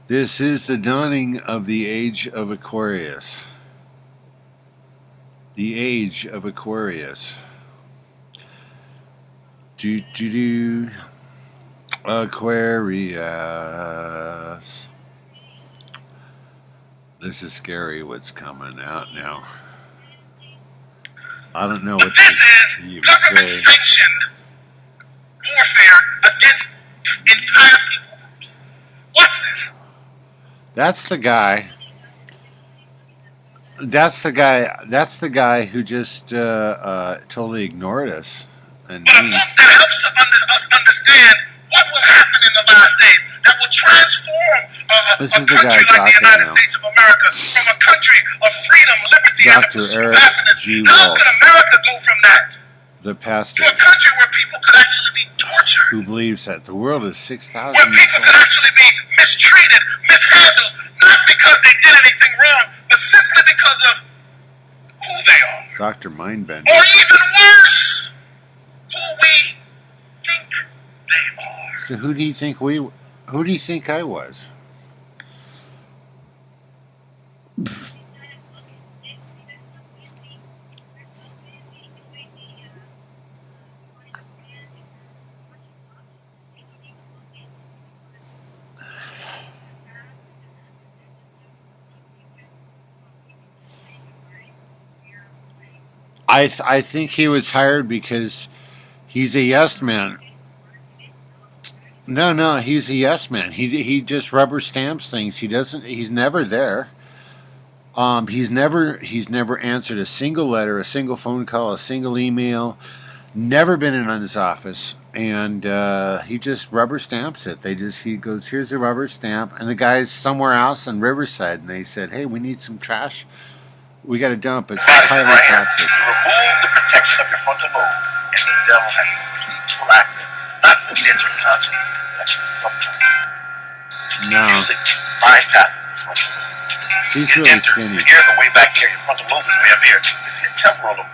This is the dawning of the age of Aquarius. The age of Aquarius. Do do do. Aquarius. This is scary. What's coming out now? I don't know what this is government-sanctioned warfare against entire people groups. Watch this. That's the guy. That's the guy. That's the guy who just totally ignored us. And But a book that helps us understand what will happen in the last days, that will transform a country like the United States of America from a country of freedom, liberty, and the pursuit of happiness. How could America go from that the pastor, to a country where people could actually be tortured? Who believes that the world is 6,000 where people could actually be mistreated, mishandled, not because they did anything wrong, but simply because of who they are. Dr. Mindbender. Or even worse, who we think they are. So who do you think I was? I think he was hired because he's a yes man. No, he's a yes man. He just rubber stamps things. He doesn't. He's never there. He's never answered a single letter, a single phone call, a single email. Never been in his office, and he just rubber stamps it. He goes, here's a rubber stamp, and the guy's somewhere else in Riverside, and they said, hey, we need some trash. We got to dump. It's highly toxic. Remove the protection of your frontal lobe, and the devil has complete full access. Not the denser conscious, that's subconscious. No. Music bypasses the frontal lobe. She's really skinny. Here's the way back here. Your frontal lobe is way up here. It's your temporal lobe.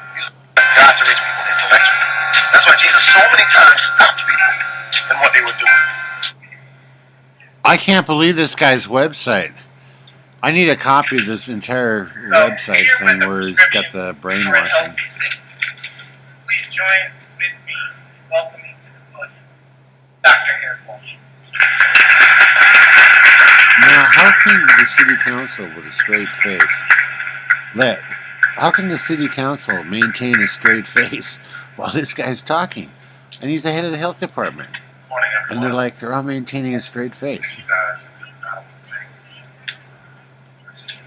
God to reach people intellectually. That's why Jesus so many times stopped people in what they were doing. I can't believe this guy's website. I need a copy of this entire website thing where he's got the brainwashing. Please join with me welcoming to the podium Dr. Walsh. Now, how can the city council with a straight face how can the city council maintain a straight face while this guy's talking? And he's the head of the health department. Morning, and they're all maintaining a straight face.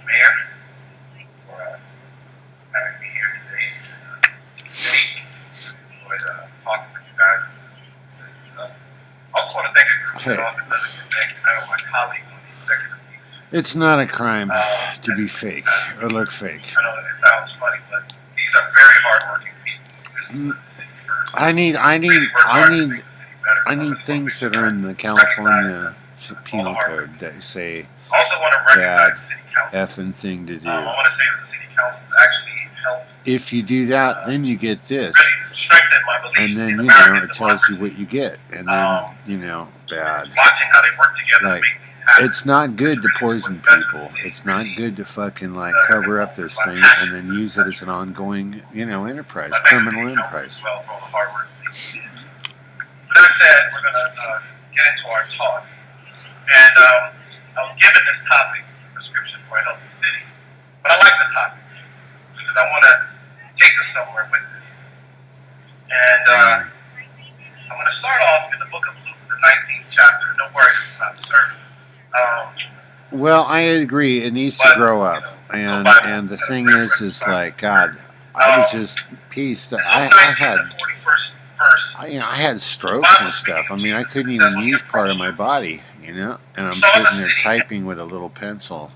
Mayor, for having me here today. Enjoyed talking with you guys and stuff. I also want to thank a group that often doesn't get thanked. I know my colleagues on the executive team. It's not a crime to be fake or look fake. I know it sounds funny, but these are very hardworking people who put the city first. I need things that are in the California Penal Code that say I also want to recognize the city council. Effing thing to do. I want to say that the city council has actually helped. If you do that, then you get this. Really strengthen my belief. And then, it tells you what you get. And then, bad. Watching how they work together to make things happen. It's not good to poison people. It's not good to fucking, cover up this thing and then use it as an ongoing, enterprise, criminal enterprise. Well, for all the hard work they did. With that said, we're going to get into our talk. And, I was given this topic, prescription for a healthy city, but I like the topic because I want to take us somewhere with this. And I'm going to start off in the book of Luke, the 19th chapter. Don't worry, this is not a sermon. Well, I agree. It needs to grow up. And the thing is God, I was just pieced. I had strokes and stuff. I mean, I couldn't even use part of my body, and I'm sitting there typing with a little pencil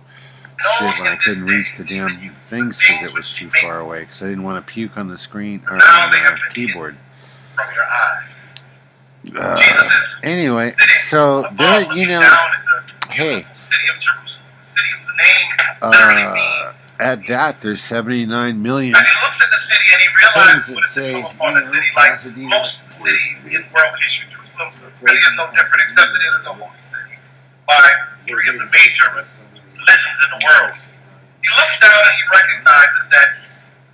shit when I couldn't reach the damn things because it was too far away because I didn't want to puke on the screen or on the keyboard. From your eyes. Anyway, so there, hey. City of Jerusalem. a city whose name literally means. At that, there's 79 million. As he looks at the city and he realizes what it's say, become upon the city, like most cities in world history, Jerusalem really is no different, except that it is a holy city by three of the major religions in the world. He looks down and he recognizes that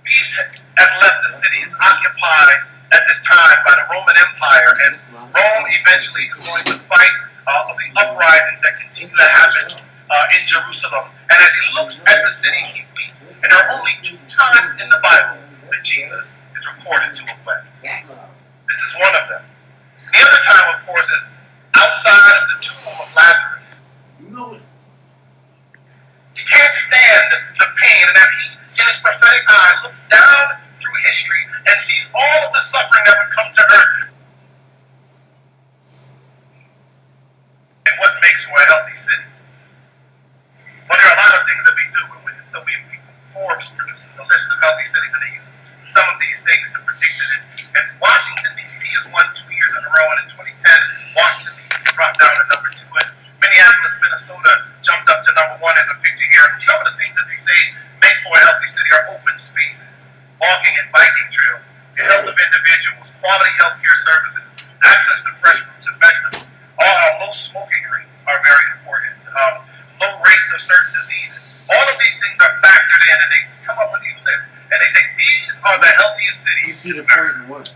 peace has left the city. It's occupied at this time by the Roman Empire, and Rome eventually is going to fight the uprisings that continue to happen in Jerusalem. And as he looks at the city, he weeps. And there are only 2 times in the Bible that Jesus is recorded to have wept. This is one of them. And the other time, of course, is outside of the tomb of Lazarus. He can't stand the pain, and as he, in his prophetic eye, looks down through history and sees all of the suffering that would come to earth, and what makes for a healthy city. Well, there are a lot of things that we do. So Forbes produces a list of healthy cities, and they use some of these things to predict it. And Washington, D.C. has won 2 years in a row, and in 2010, Washington, D.C. dropped down to number 2, and Minneapolis, Minnesota jumped up to number 1 as a picture here. And some of the things that they say make for a healthy city are open spaces, walking and biking trails, the health of individuals, quality healthcare services, access to fresh fruits and vegetables. Low smoking rates are very important. Low rates of certain diseases. All of these things are factored in, and they come up with these lists, and they say these are the healthiest cities. You see the point in what?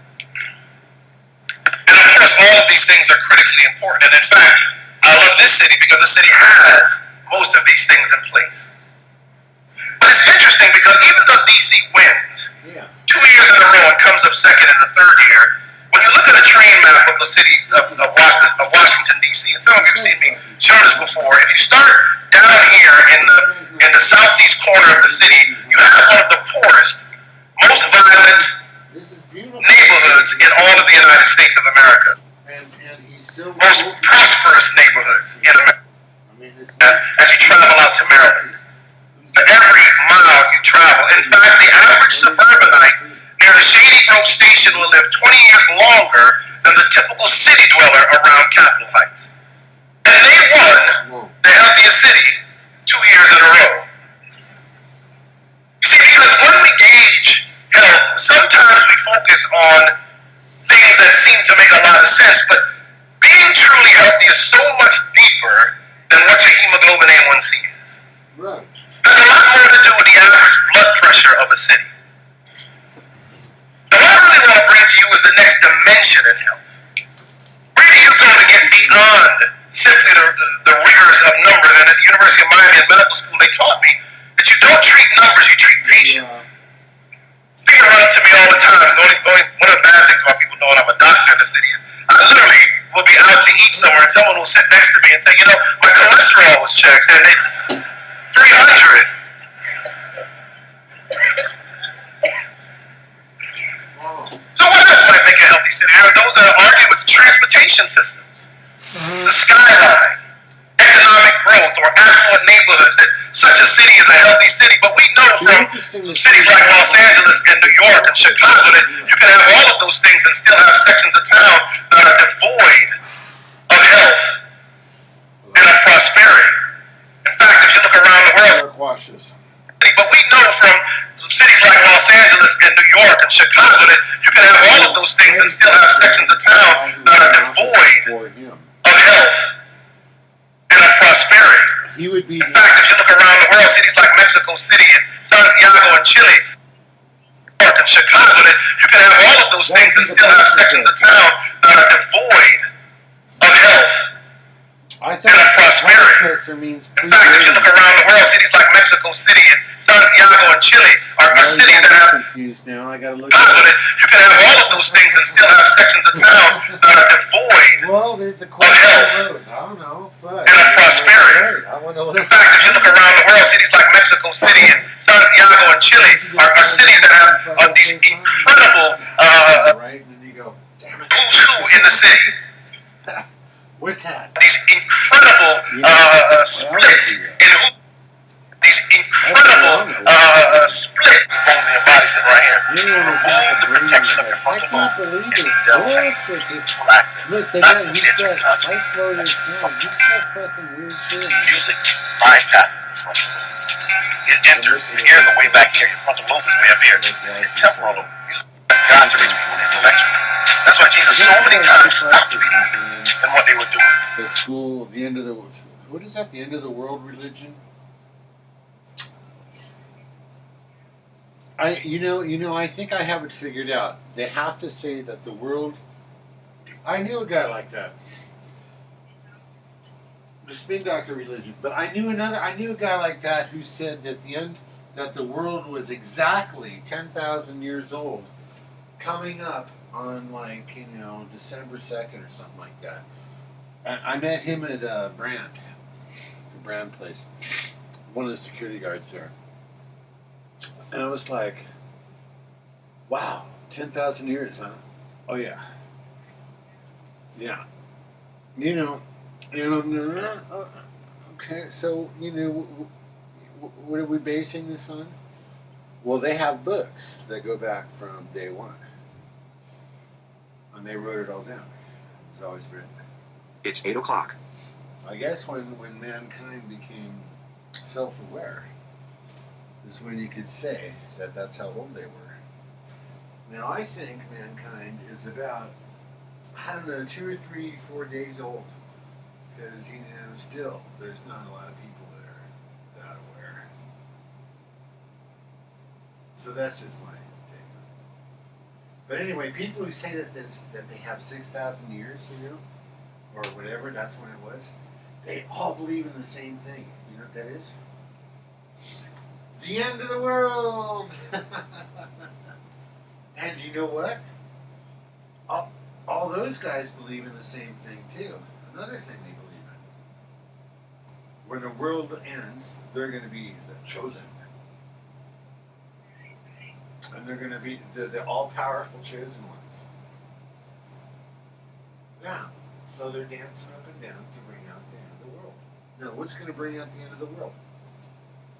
And of course, all of these things are critically important. And in fact, I love this city because the city has most of these things in place. But it's interesting because even though DC wins 2 years in a row and comes up second in the third year, when you look at a train map of the city of Washington, D.C., and some of you have seen me show this before, if you start down here in the southeast corner of the city, you have one of the poorest, most violent neighborhoods in all of the United States of America. Most prosperous neighborhoods in America as you travel out to Maryland. For every mile you travel. In fact, the average suburbanite near the Shady Grove station will live 20 years longer than the typical city dweller around Capitol Heights. And they won the healthiest city 2 years in a row. You see, because when we gauge health, sometimes we focus on things that seem to make a lot of sense, but being truly healthy is so much deeper than what your hemoglobin A1C is. Right. There's a lot more to do with the average blood pressure of a city. And what I really want to bring to you is the next dimension in health. Where do you go to get beyond simply the rigors of numbers? And at the University of Miami in medical school, they taught me that you don't treat numbers, you treat patients. People run up to me all the time. One of the bad things about people knowing I'm a doctor in the city is I literally will be out to eat somewhere and someone will sit next to me and say, my cholesterol was checked and it's 300. So what else might make a healthy city? There are those that argue it's transportation systems. It's the skyline, economic growth, or affluent neighborhoods that such a city is a healthy city. But we know from cities like Los Angeles and New York and Chicago that you can have all of those things and still have sections of town that are devoid of health and of prosperity. In fact, if you look around the world, but we know from cities like Los Angeles and New York and Chicago that you can have all of those things and still have sections of town that are devoid of health and of prosperity. In fact, if you look around the world, cities like Mexico City and Santiago and Chile, New York and Chicago, that you can have all of those things and still have sections of town that are devoid of health and of prosperity. In fact, if you look around the world, cities like Mexico City and Santiago and Chile are cities that have confused now. I gotta look. You can have all of those things and still have sections of town that are devoid of health I don't know. and of prosperity. In fact, if you look around the world, cities like Mexico City and Santiago and Chile are cities that have these incredible right, and then you go, damn it. who's who in the city. What's that? These incredible splits in who these incredible splits along the embodiment right here. Anyone who's not the brain in your head. I can't believe this bullshit. This, look, he's got, if I slow this down, he's got fucking weird shit. Music, mind tap. It enters the ear the way back here. Your frontal lobe is way up here. Your temporal lobe. God to reach full perfection. That's why Jesus so many times stopped people than what they were doing. The school, the end of the, what is that? The end of the world religion? I think I have it figured out. They have to say that the world. I knew a guy like that. The spin doctor religion, but I knew a guy like that who said that the world was exactly 10,000 years old, coming up on December 2nd or something like that. And I met him at the Brand place, one of the security guards there. And I was like, wow, 10,000 years, huh? Oh, yeah. Yeah. Okay, so, what are we basing this on? Well, they have books that go back from day one. And they wrote it all down. It was always written. It's 8 o'clock. I guess when mankind became self-aware is when you could say that that's how old they were. Now, I think mankind is about, 2 or 3, 4 days old. Because, still, there's not a lot of people that are that aware. So that's just my take. But anyway, people who say that they have 6,000 years, or whatever, that's when it was, they all believe in the same thing. You know what that is? The end of the world! And you know what? All those guys believe in the same thing too. Another thing they believe in. When the world ends, they're going to be the chosen. And they're going to be the all-powerful chosen ones. Yeah. So they're dancing up and down to bring out the end of the world. Now, what's going to bring out the end of the world?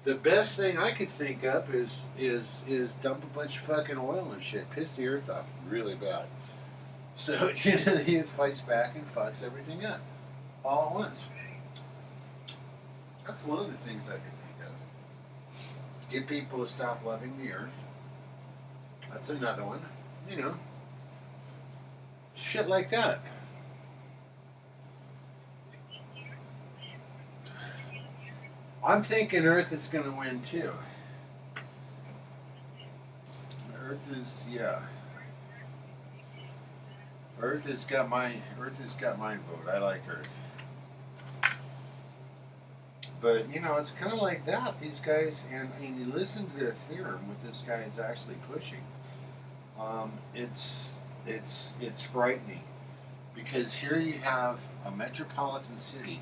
The best thing I could think up is dump a bunch of fucking oil and shit, piss the earth off really bad. So he fights back and fucks everything up all at once. That's one of the things I could think of. Get people to stop loving the earth. That's another one. Shit like that. I'm thinking Earth is going to win too. Earth has got my vote. I like Earth. But it's kind of like that. These guys, and you listen to the theorem what this guy is actually pushing. It's frightening, because here you have a metropolitan city.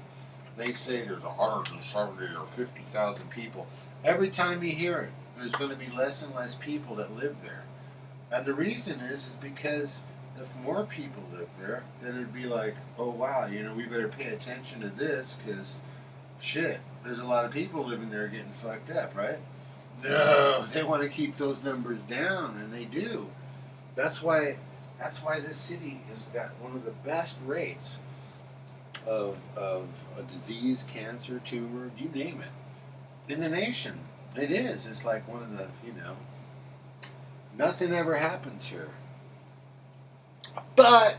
They say there's 170 or 50,000 people. Every time you hear it, there's going to be less and less people that live there. And the reason is because if more people live there, then it'd be like, oh wow, we better pay attention to this because shit, there's a lot of people living there getting fucked up, right? No, they want to keep those numbers down, and they do. That's why this city has got one of the best rates of a disease, cancer, tumor, you name it, in the nation. It is. It's like one of the, nothing ever happens here. But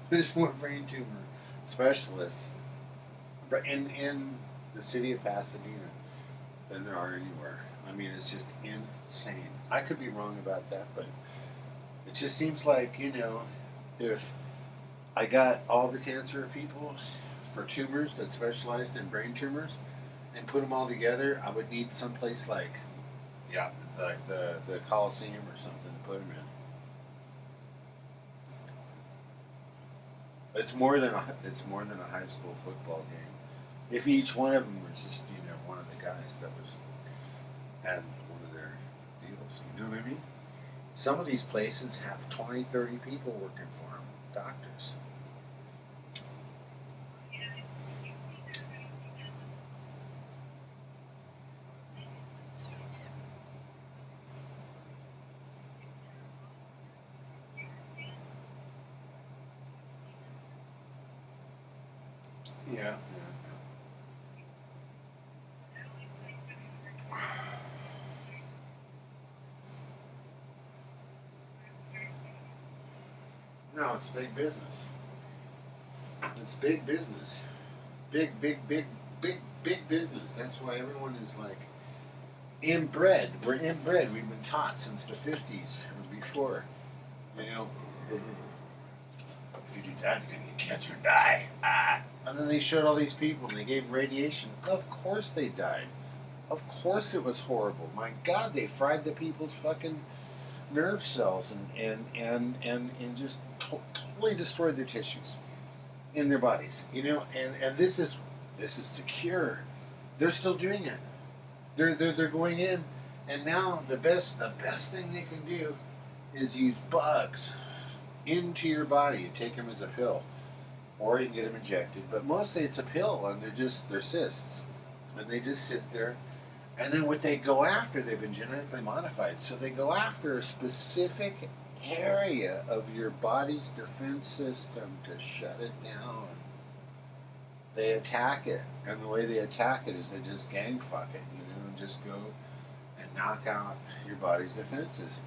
there's more brain tumor specialists in the city of Pasadena than there are anywhere. I mean, it's just insane. I could be wrong about that, but it just seems like, if I got all the cancer people for tumors that specialized in brain tumors and put them all together, I would need someplace like, the Coliseum or something to put them in. It's more than a high school football game. If each one of them was just, one of the guys that had one of their deals, you know what I mean? Some of these places have 20, 30 people working for them, doctors. Yeah. No, it's big business. It's big business. Big business. That's why everyone is like inbred. We're inbred. We've been taught since the 50s or before. You know, if you do that, you're going to get cancer and die. And then they showed all these people and they gave them radiation. Of course they died. Of course it was horrible. My God, they fried the people's fucking nerve cells and just totally destroyed their tissues in their bodies. You know, and this is secure. They're still doing it. They're going in, and now the best thing they can do is use bugs into your body. You take them as a pill, or you can get them injected. But mostly it's a pill, and they're cysts, and they just sit there. And then what they go after, they've been genetically modified, so they go after a specific area of your body's defense system to shut it down. They attack it, and the way they attack it is they just gang fuck it, you know, and just go and knock out your body's defenses.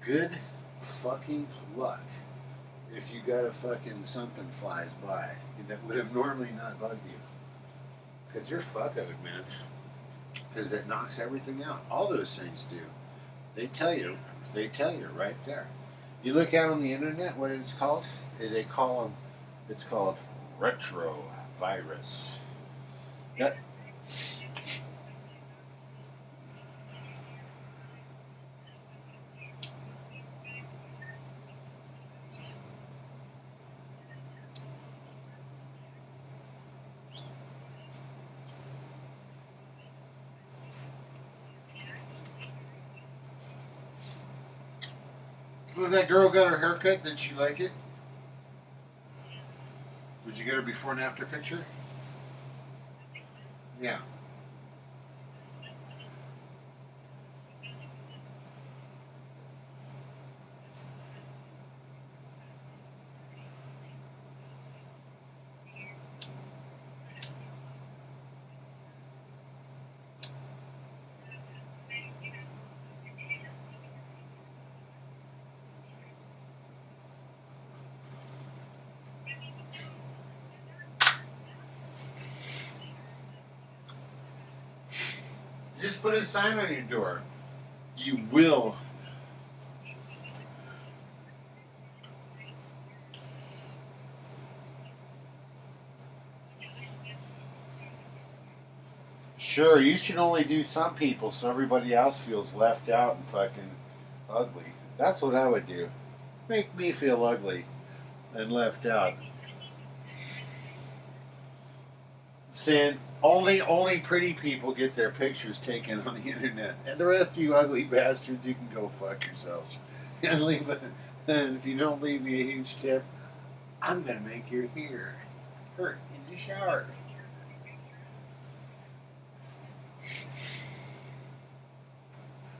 Good fucking luck if you got a fucking something flies by that would have normally not bugged you, because you're fucked, man. Because it knocks everything out. All those things do. They tell you right there. You look out on the internet, what it's called? They call them. It's called retrovirus. That. So that girl got her haircut. Did she like it? Did you get her before and after picture? Yeah. Just put a sign on your door. You will. Sure, you should only do some people so everybody else feels left out and fucking ugly. That's what I would do. Make me feel ugly and left out. Saying only pretty people get their pictures taken on the internet, and the rest of you ugly bastards, you can go fuck yourselves. And leave it. And if you don't leave me a huge tip, I'm gonna make your hair hurt in the shower.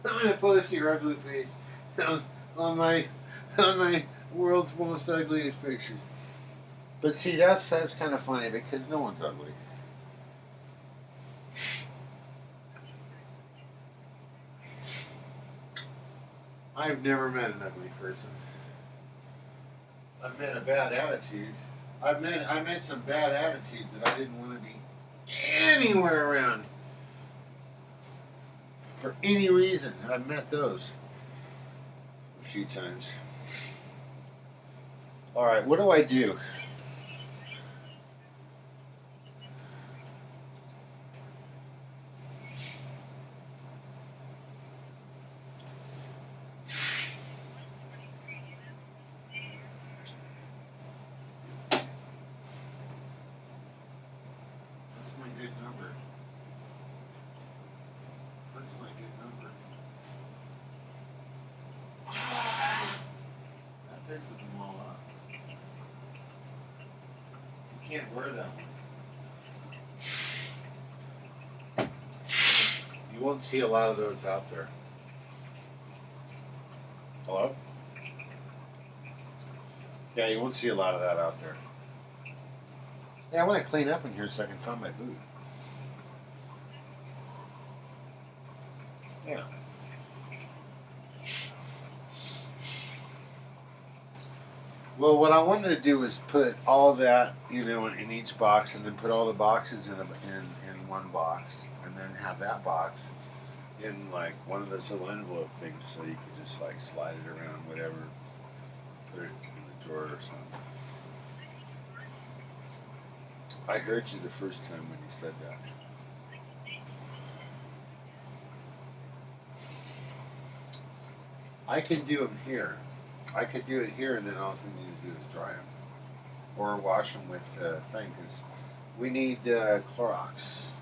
I'm gonna post your ugly face on my world's most ugliest pictures. But see, that's kind of funny because no one's ugly. I've never met an ugly person. I've met a bad attitude. I met some bad attitudes that I didn't want to be anywhere around for any reason. I've met those a few times. All right, what do I do? Good number. What's my good number? That fixes them all up. You can't wear that one. You won't see a lot of those out there. Hello? Yeah, you won't see a lot of that out there. Hey, I want to clean up in here so I can find my boot. Yeah. Well, what I wanted to do was put all that, in each box, and then put all the boxes in one box, and then have that box in like one of those little envelope things, so you could just like slide it around, whatever, put it in the drawer or something. I heard you the first time when you said that. I can do them here. I could do it here, and then all we need to do is dry them or wash them with thing, because we need Clorox.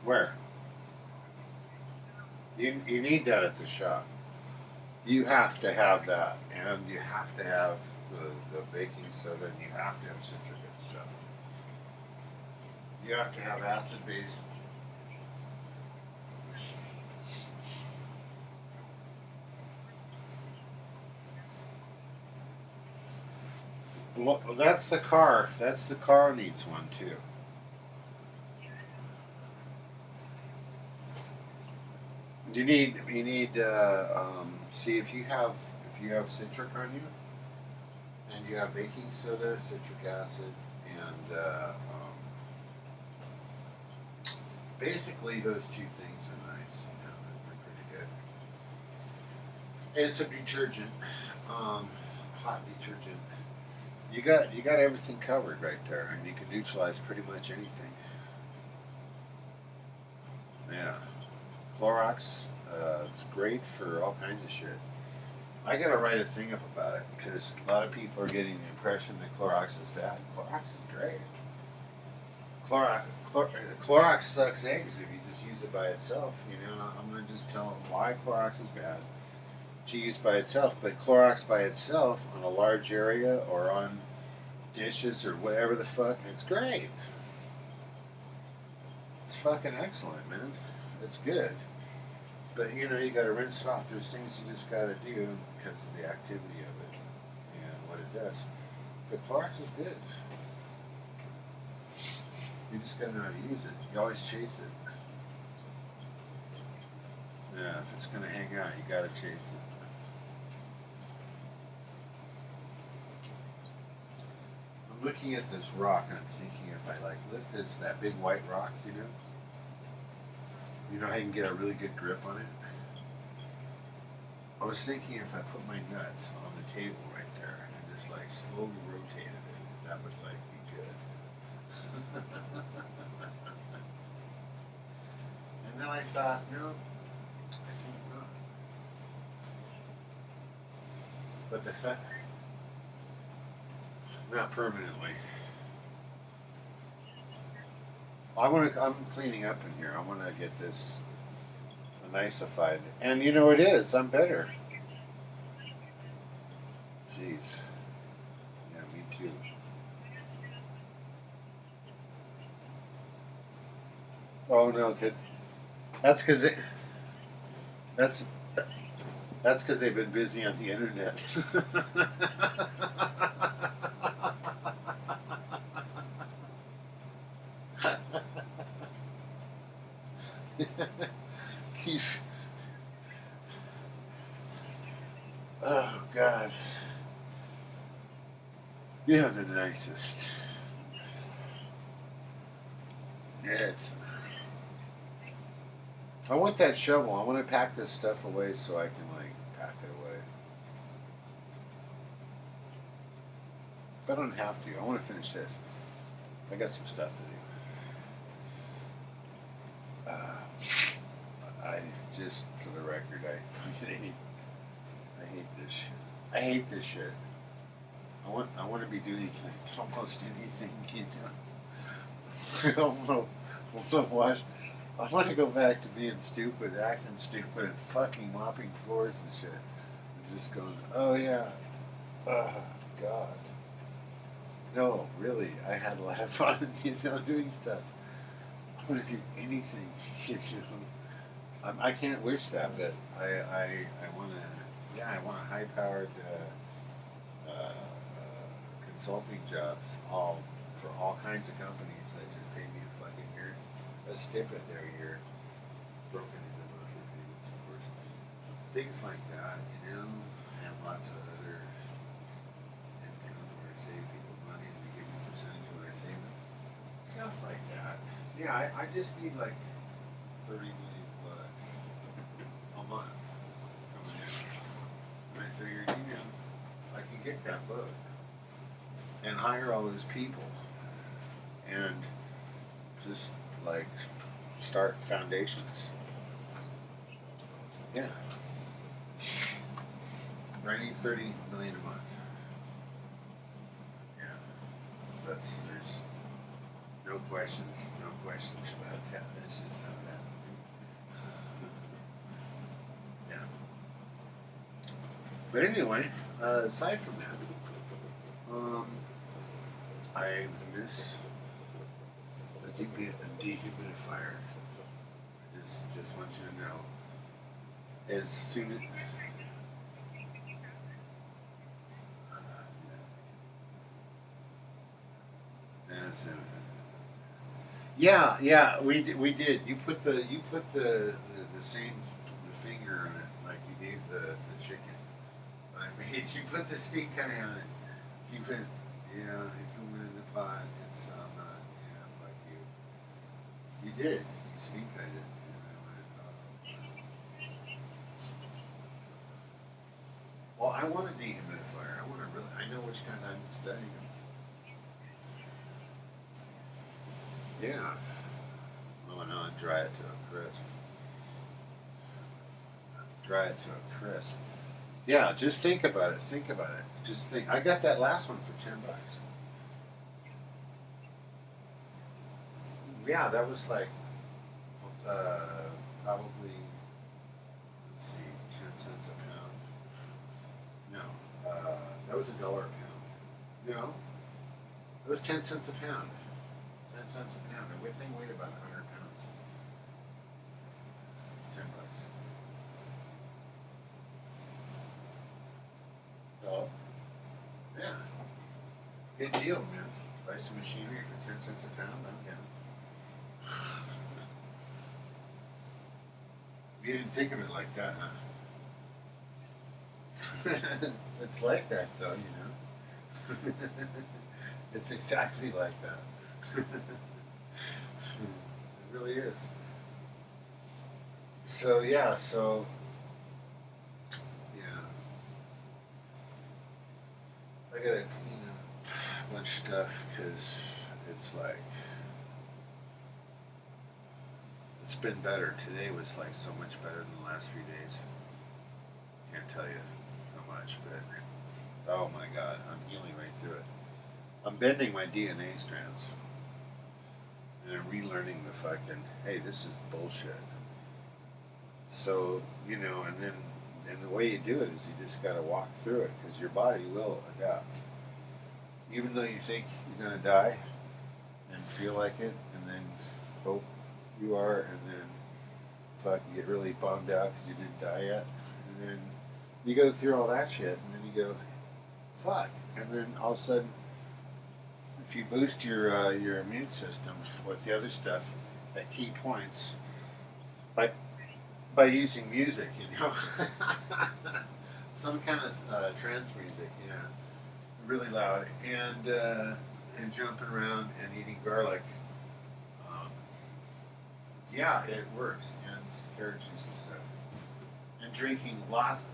Where? You need that at the shop. You have to have that, and you have to have the baking soda, and you have to have citric at the shop. You have to have acid base. Well, that's the car. That's the car needs one too. You need see if you have citric on you, and you have baking soda, citric acid, and basically those two things are nice. They're pretty good. It's a detergent, hot detergent. You got everything covered right there, and you can neutralize pretty much anything. Yeah. Clorox, it's great for all kinds of shit. I gotta write a thing up about it because a lot of people are getting the impression that Clorox is bad. Clorox is great. Clorox, Clorox sucks eggs if you just use it by itself. I'm gonna just tell them why Clorox is bad to use by itself. But Clorox by itself on a large area or on dishes or whatever the fuck, it's great. It's fucking excellent, man. It's good. But you gotta rinse it off. There's things you just gotta do because of the activity of it and what it does. But Clorox is good. You just gotta know how to use it. You always chase it. Yeah, if it's gonna hang out, you gotta chase it. I'm looking at this rock and I'm thinking if I lift that big white rock, you know how you can get a really good grip on it? I was thinking if I put my nuts on the table right there and just slowly rotated it, that would be good. And then I thought, no, I think not. But the fact, not permanently. I'm cleaning up in here. I want to get this niceified. And it is. I'm better. Jeez. Yeah, me too. Oh no, kid. That's because that's that's because they've been busy on the internet. He's. Oh, God. You have the nicest. It's. I want that shovel. I want to pack this stuff away so I can, pack it away. But I don't have to. I want to finish this. I got some stuff to do. I just, for the record, I hate this shit. I hate this shit. I want to be doing almost anything, I want to go back to being stupid, acting stupid, and fucking mopping floors and shit. And just going, oh yeah, oh God. No, really, I had a lot of fun, doing stuff. I want to do anything, I can't wish that, but I want to. Yeah, I want a high-powered consulting jobs, all for all kinds of companies that just pay me a fucking year, a stipend every year, broken into monthly payments, of course. Things like that, you know, and lots of other income where I save people money and they give me a percentage of what I save them. Stuff like that. Yeah, I just need like 30 million bucks a month coming in. And I figured, you know, I can get that book and hire all those people and just like start foundations. Yeah. I need 30 million a month. Yeah. There's no questions about that. It's just how that. Yeah. But anyway, aside from that, I miss a dehumidifier. Just want you to know. As soon as that's it. Yeah, yeah, we did. You put the same the finger on it like you gave the chicken. I made you put the stink eye on it. You put yeah, you put it in the pot. It's not yeah, fuck you. You did. You stink eyed it. Well, I want a dehumidifier. I want to really. I know which kind I'm studying. Yeah. Oh no, and dry it to a crisp. Dry it to a crisp. Yeah, just think about it. Think about it. Just think. I got that last one for $10. Yeah, that was like probably let's see, 10 cents a pound. No, that was $1 a pound. No, it was 10 cents a pound. 10 cents a pound. The thing weighed about 100 pounds. $10. Oh, yeah, good deal, man. Buy some machinery for 10 cents a pound. I'm down. You didn't think of it like that, huh? It's like that, though, you know. It's exactly like that. It really is. So yeah, yeah, I gotta clean up a bunch of stuff because it's like it's been better. Today was like so much better than the last few days. Can't tell you how much, but oh my god, I'm healing right through it. I'm bending my DNA strands and I'm relearning the fucking hey, this is bullshit. So you know, and the way you do it is you just got to walk through it because your body will adapt. Even though you think you're gonna die and feel like it, and then hope you are, and then fuck, you get really bummed out because you didn't die yet, and then you go through all that shit, and then you go, fuck, and then all of a sudden, if you boost your immune system with the other stuff at key points by by using music, you know, some kind of trance music, yeah, really loud, and jumping around and eating garlic, um, yeah, it works, and carrot juice and stuff, and drinking lots.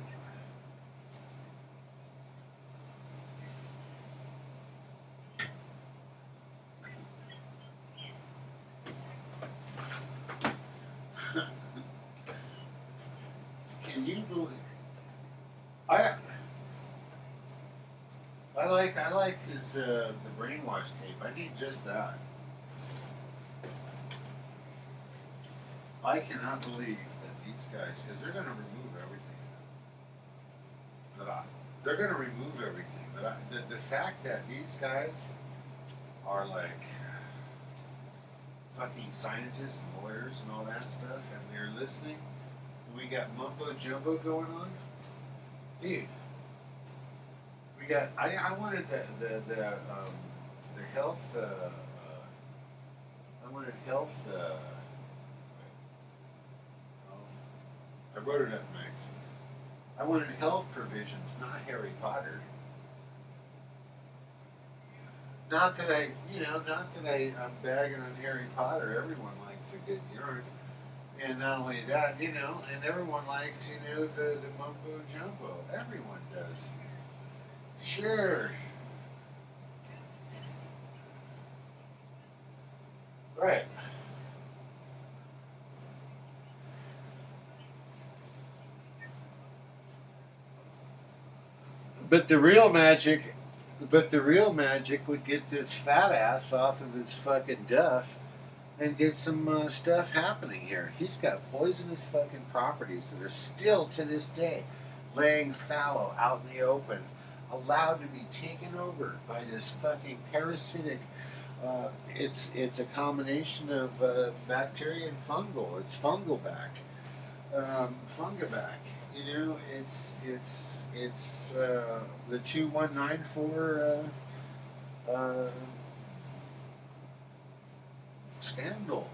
Can you believe? I I like his the brainwash tape. I need just that. I cannot believe that these guys, because they're going to remove everything. That I, they're going to remove everything. The fact that these guys are like fucking scientists and lawyers and all that stuff, and they're listening. we got mumbo jumbo going on, dude. We got. I wanted the health. I wanted health. I wrote it up nice. I wanted health provisions, not Harry Potter. Not that I'm bagging on Harry Potter. Everyone likes a good yarn. And not only that, and everyone likes, the mumbo jumbo. Everyone does. Sure. Right. But the real magic, would get this fat ass off of his fucking duff and get some stuff happening here. He's got poisonous fucking properties that are still to this day laying fallow out in the open, allowed to be taken over by this fucking parasitic. It's a combination of bacteria and fungal. It's fungalback, fungaback. It's the 2194 scandal.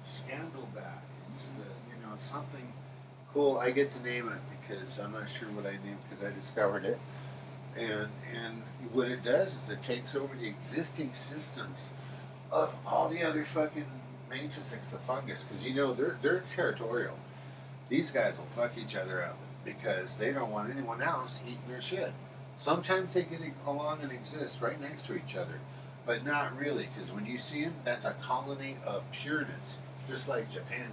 Scandalback. It's it's something cool. I get to name it because I'm not sure what I named because I discovered it. And what it does is it takes over the existing systems of all the other fucking matrixes of fungus because they're territorial. These guys will fuck each other up because they don't want anyone else eating their shit. Sometimes they get along and exist right next to each other, but not really because when you see them, that's a colony of pureness, just like Japan.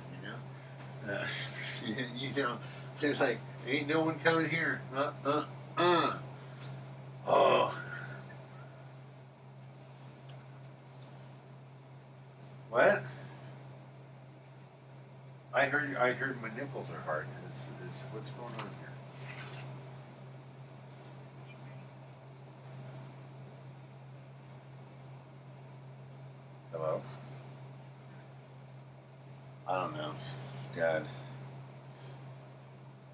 They're like, ain't no one coming here. Oh. What? I heard my nipples are hard. Is what's going on here? Hello? I don't know. God.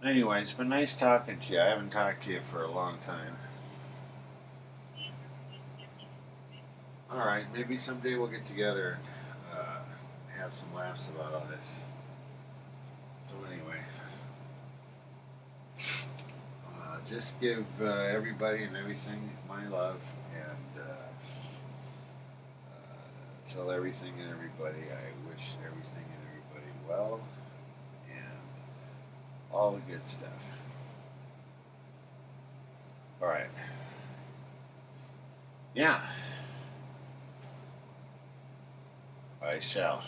Anyway, it's been nice talking to you. I haven't talked to you for a long time. Alright, maybe someday we'll get together and have some laughs about all this. So anyway, just give everybody and everything my love and tell everything and everybody I wish everything and everybody well and all the good stuff. Alright. Yeah. I shall,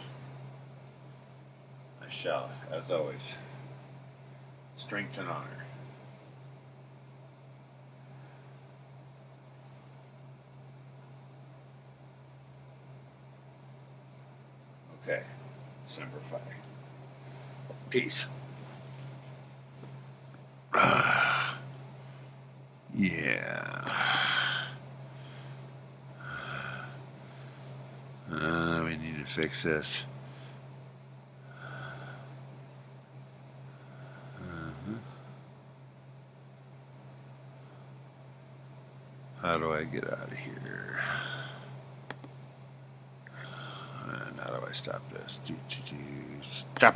as always, strength and honor. Okay, Semper Fi. Peace. Yeah. We need to fix this. How do I get out of here? And how do I stop this? Stop.